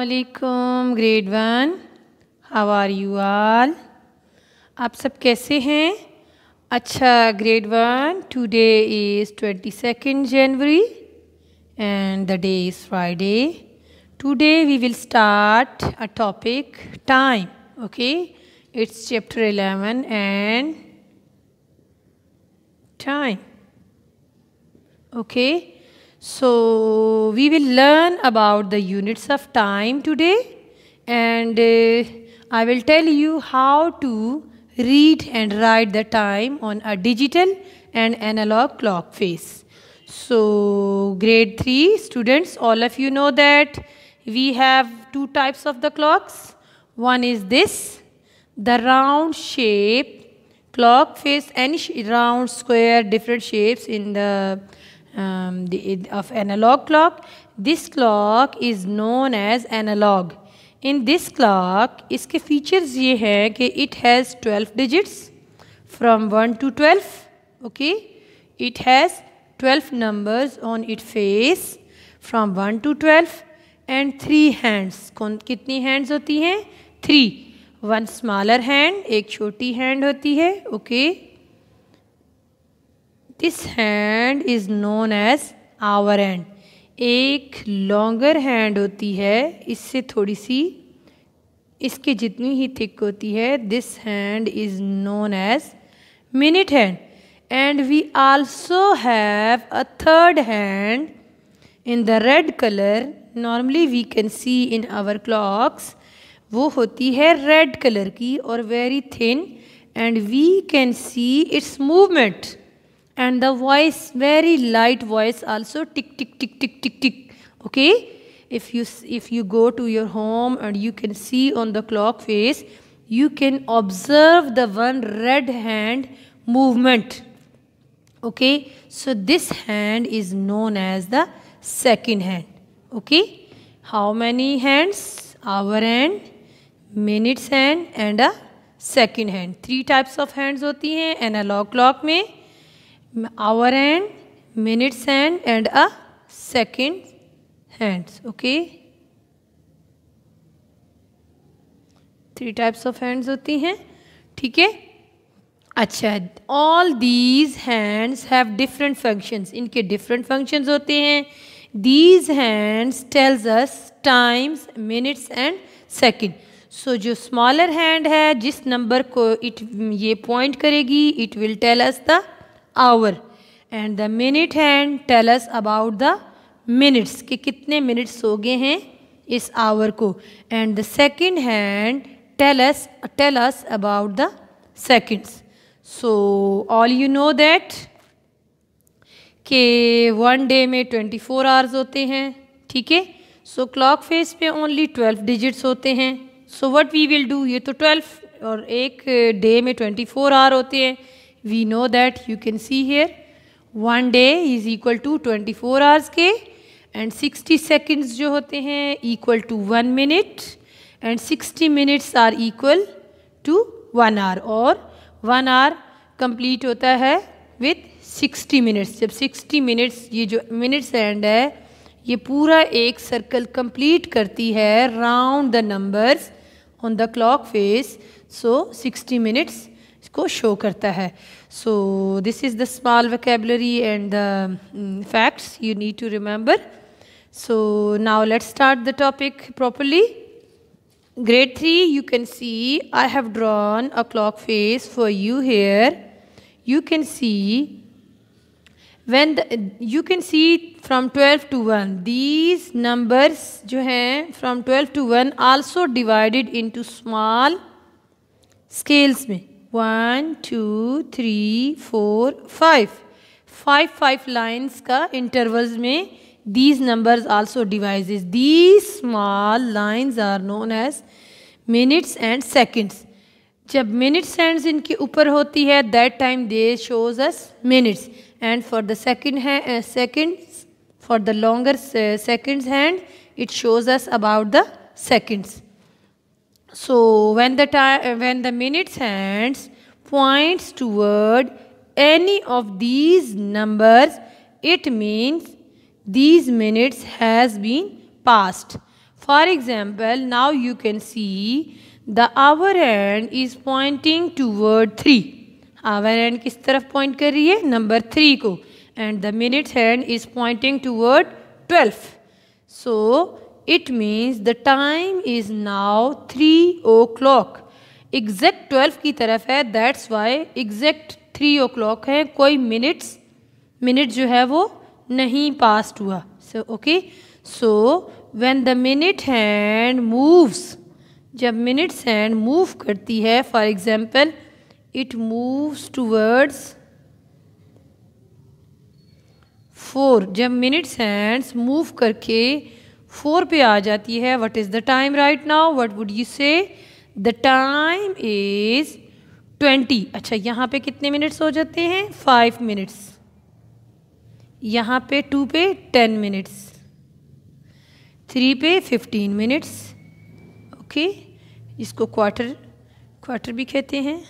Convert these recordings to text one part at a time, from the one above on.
वालेकुम grade 1। How are you all? आप सब कैसे हैं? अच्छा grade 1, today is 22nd January and the day is Friday. Today we will start a topic time. Okay, it's chapter 11 and time. Okay, so we will learn about the units of time today, and I will tell you how to read and write the time on a digital and analog clock face. So grade 3 students, all of you know that we have two types of the clocks. One is this, the round shape clock face, any round, square, different shapes in the of analog clock. This clock is known as analog. In this clock, इसके features ये है कि it has 12 digits from 1 to 12. Okay, it has 12 numbers on its face from 1 to 12 and 3 hands. कितनी hands होती हैं? 3. One smaller hand, एक छोटी hand होती है. Okay. This hand is known as hour hand. एक longer hand होती है, इससे थोड़ी सी इसके जितनी ही thick होती है. This hand is known as minute hand. And we also have a third hand in the red color. Normally we can see in our clocks. वो होती है red color की और very thin, and we can see its movement. And the voice, very light voice also, tick tick tick tick tick tick. Okay, if you go to your home and you can see on the clock face, you can observe the one red hand movement. Okay, so this hand is known as the second hand. Okay, how many hands? Hour hand, minutes hand and a second hand. 3 types of hands होती हैं analog clock में. Hour hand, minutes hand and a second hands. Okay, 3 types of hands होती हैं. ठीक है. अच्छा, all these hands have different functions. इनके different functions होते हैं. These hands tells us times, minutes and second. So जो smaller hand है, जिस number को ये point करेगी, it will tell us the hour, and the minute hand tell us about the minutes कि कितने minutes हो गए हैं इस hour को, and the second hand tell us about the seconds. So all you know that कि one day में 24 hours होते हैं. ठीक है. So clock face पे only 12 digits होते हैं. So what we will do, ये तो 12 और एक day में 24 hour होते हैं. We know that, you can see here, one day is equal to 24 hours के, and 60 seconds जो होते हैं equal to 1 minute, and 60 minutes are equal to 1 hour, और 1 hour complete होता है with 60 minutes. जब 60 minutes, ये जो minutes hand है, ये पूरा एक circle complete करती है round the numbers on the clock face. So 60 minutes को शो करता है. So this is the small vocabulary and the facts you need to remember. So now let's start the topic properly. Grade 3, you can see I have drawn a clock face for you here. You can see you can see from 12 to 1. These numbers जो हैं from 12 to 1 also divided into small scales में. 1, 2, 3, 4, 5. 5 lines का intervals में these numbers also divides. These small lines are known as minutes and seconds. जब minutes hands इनके ऊपर होती है, that time they shows us minutes, and for the seconds, for the longer seconds hand, it shows us about the seconds. So when the minutes hands points toward any of these numbers, it means these minutes has been passed. For example, now you can see the hour hand is pointing toward 3. Hour hand किस तरफ point कर रही है? Number 3 को. And the minute hand is pointing toward 12. So it means the time is now 3 o'clock. Exact 12 की तरफ है. That's why exact 3 o'clock है. कोई minute जो है वो नहीं past हुआ. So okay. So when the minute hand moves, जब minutes hand move करती है, for example, it moves towards 4. जब minutes hands move करके 4 पे आ जाती है, what is the time right now? What would you say? The time is 20. अच्छा, यहाँ पे कितने minutes हो जाते हैं? 5 minutes. यहाँ पे 2 पे 10 minutes. 3 पे 15 मिनट्स. ओके, इसको क्वार्टर भी कहते हैं.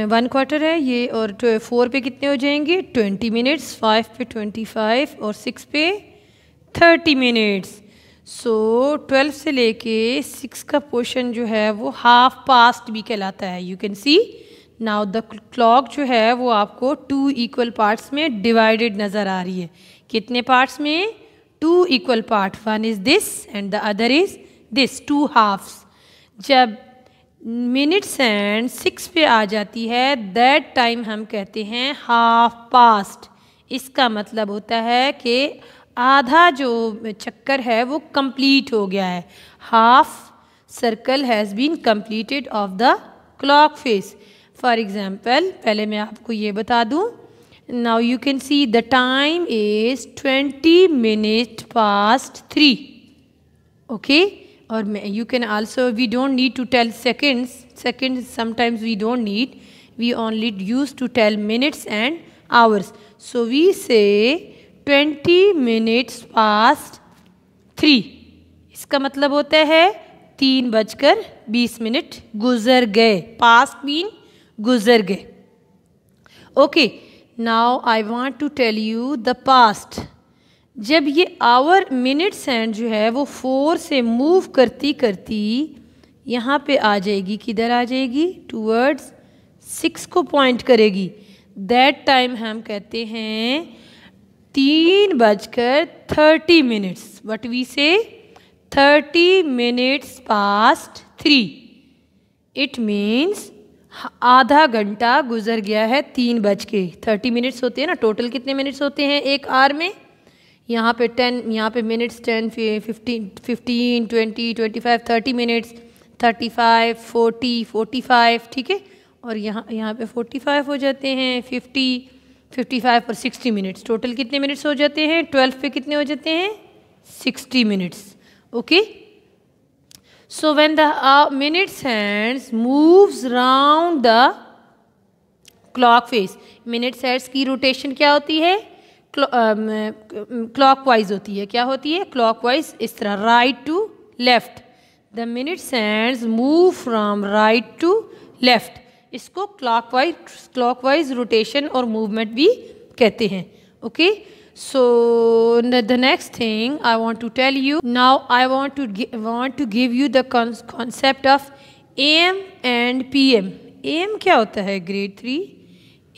1 क्वार्टर है ये. और 4 पे कितने हो जाएंगे? 20 मिनट्स. 5 पे 25 और 6 पे 30 मिनट्स. सो 12 से लेके 6 का पोर्शन जो है वो हाफ पास्ट भी कहलाता है. You can see now the clock जो है वो आपको 2 इक्वल पार्ट्स में डिवाइडेड नज़र आ रही है. कितने पार्ट्स में? 2 equal part. One is this and the other is this. 2 halves. जब minutes and 6 पे आ जाती है, that time हम कहते हैं half past. इसका मतलब होता है कि आधा जो चक्कर है वो complete हो गया है. Half circle has been completed of the clock face. For example, पहले मैं आपको ये बता दूँ. Now you can see the time is 20 minutes past 3. Okay, or you can also, we don't need to tell seconds. Seconds sometimes we don't need. We only use to tell minutes and hours. So we say 20 minutes past 3. इसका मतलब होता है 3:20 गुजर गए. Past mean गुजर गए. Okay. Now I want to tell you the past. जब ये आवर मिनट्स हैंड जो है वो 4 से मूव करती करती यहाँ पे आ जाएगी. किधर आ जाएगी? टूवर्ड्स 6 को पॉइंट करेगी. दैट टाइम हम कहते हैं 3:30. व्हाट वी से? 30 minutes past 3. इट मीन्स आधा घंटा गुजर गया है 3:30 मिनट्स होते हैं ना. टोटल कितने मिनट्स होते हैं एक आवर में? यहाँ पे 10, यहाँ पे मिनट्स 10, 15, 20, 25, 30 मिनट्स, 35, 40, 45. ठीक है. और यहाँ पे 45 हो जाते हैं, 50, 55 और 60 मिनट्स. टोटल कितने मिनट्स हो जाते हैं? 12 पे कितने हो जाते हैं? 60 minutes. Okay. So when the minutes hands moves round the clock face, minutes hands की rotation क्या होती है? clockwise होती है. क्या होती है? clockwise. इस तरह right to left. The minutes hands move from right to left. इसको clockwise rotation और movement भी कहते हैं. Okay. So the next thing I want to tell you, now I want to give you the concept of AM and PM. AM क्या होता है? grade 3.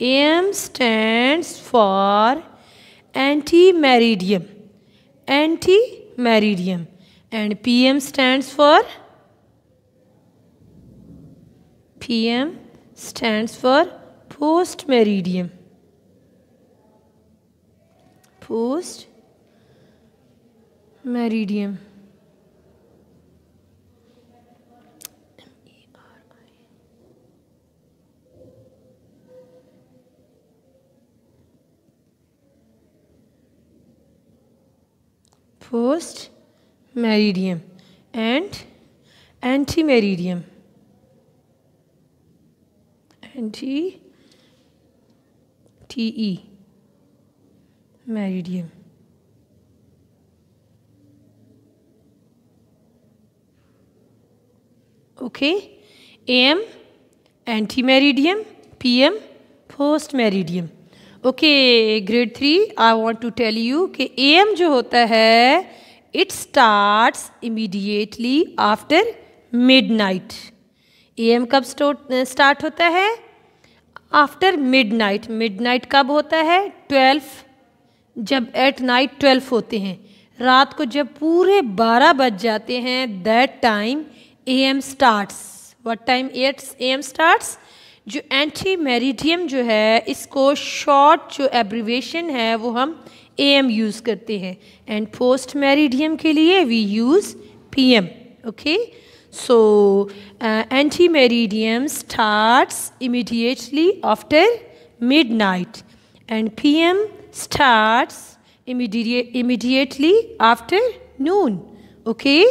AM stands for anti-meridian. Anti-meridian. And PM stands for? PM stands for post-meridian. Post-meridian. Post-meridian and anti-meridian. T-E. Meridian. Okay. AM anti-meridian, PM post-meridian. Okay, grade 3 I want to tell you कि AM जो होता है It starts immediately after midnight. AM कब start होता है? After midnight. Midnight कब होता है? 12. जब एट नाइट 12 होते हैं, रात को जब पूरे 12 बज जाते हैं, that time AM starts. What time AM starts? जो एंटी मेरिडियम जो है, इसको शॉर्ट जो एब्रीवेशन है वो हम AM यूज़ करते हैं, एंड पोस्ट मेरिडियम के लिए we use PM. Okay, so antimeridiem starts immediately after midnight and PM starts immediately after noon. Okay,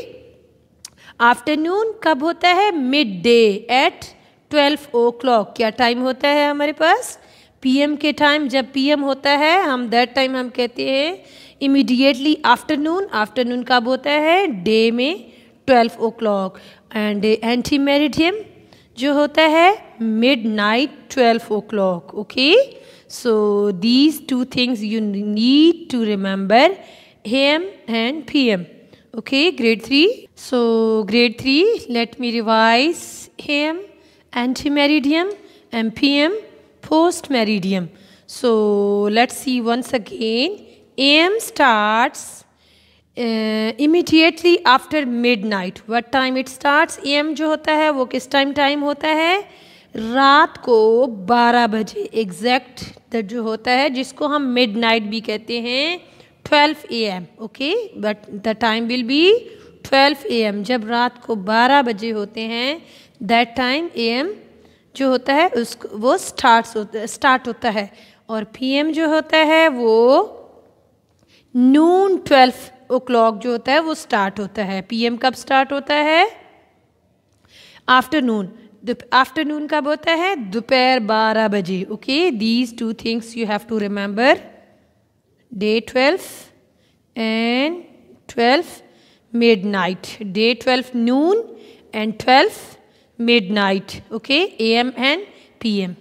afternoon कब होता है? midday at 12 o'clock. क्या टाइम होता है हमारे पास? PM के टाइम. जब PM होता है हम दैट टाइम हम कहते हैं immediately आफ्टरनून. आफ्टरनून कब होता है? डे में 12 o'clock. एंड एंटी मेरिडियम जो होता है midnight 12 o'clock. Okay, so these two things you need to remember, AM and PM. Okay, grade 3. So grade 3, let me revise. AM anti meridiem and PM post meridiem. So let's see once again. AM starts immediately after midnight. What time it starts? AM जो होता है वो किस time होता है? रात को 12 बजे एग्जैक्ट जो होता है, जिसको हम midnight भी कहते हैं 12 AM. Okay, but the time will be 12 AM. जब रात को 12 बजे होते हैं, दैट टाइम AM जो होता है उसको वो स्टार्ट होता है, और PM जो होता है वो नून 12 o'clock जो होता है वो स्टार्ट होता है. PM कब स्टार्ट होता है? आफ्टरनून. आफ्टरनून कब होता है? दोपहर 12 बजे. Okay, these two things you have to remember. Day 12 and 12 midnight. Day 12 noon and 12 midnight. Okay, AM and PM.